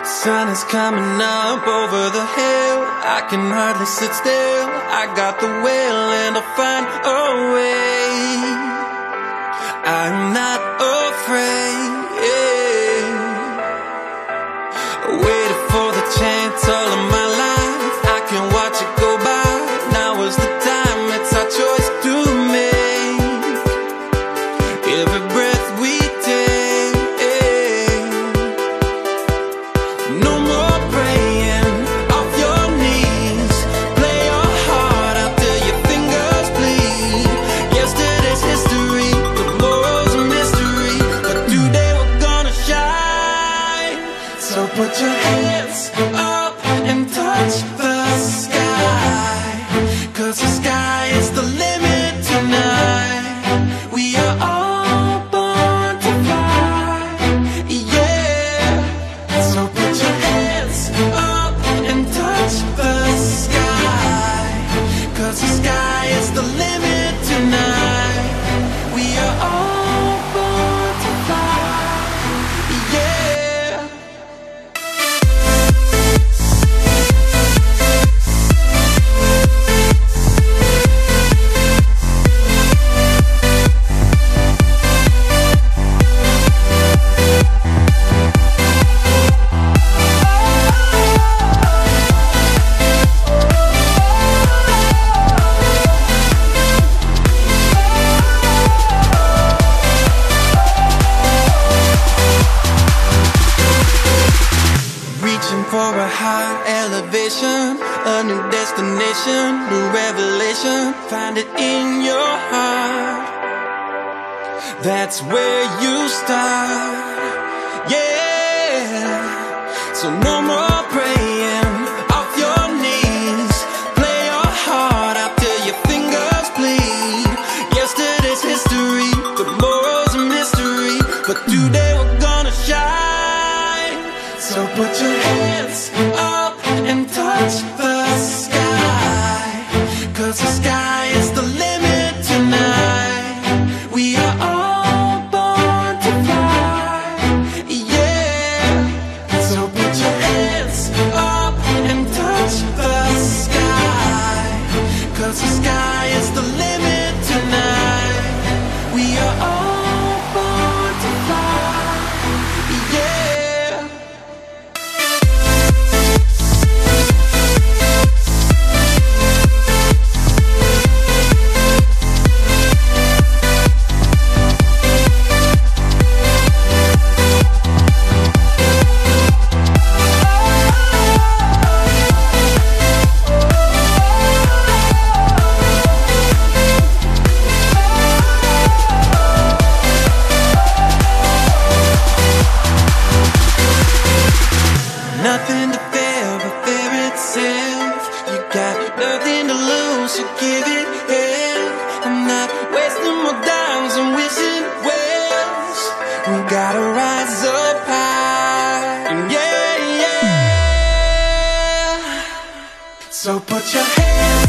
Sun is coming up over the hill. I can hardly sit still. I got the will and I'll find a way. I'm not afraid. Waited for the chance all of my life. I can watch it go by. Now is the time, it's our choice to make. Every breath we take. No more praying off your knees. Play your heart out till your fingers bleed. Yesterday's history, tomorrow's a mystery, but today we're gonna shine. So put your hands up and touch the sky, 'cause the sky is the limit tonight. We are all born to fly, yeah. So put your hands up and touch the sky, 'cause the sky is the limit tonight. We are all born to fly, yeah. Reaching for a high elevation, a new destination, new revelation. Find it in your heart. That's where you start, yeah. So no more praying off your knees. Play your heart out till your fingers bleed. Yesterday's history, tomorrow's a mystery, but today we're gonna shine. So put your hands up and touch the sky, 'cause the sky is the limit tonight. We are all born to fly, yeah. So put your hands up and touch the sky, 'cause the sky is the limit tonight. We are all born to fly, yeah. Nothing to fear but fear itself. You got nothing to lose, so give it hell. I'm not wasting more dimes and wishing wells. We gotta rise up high, yeah, yeah. So put your hands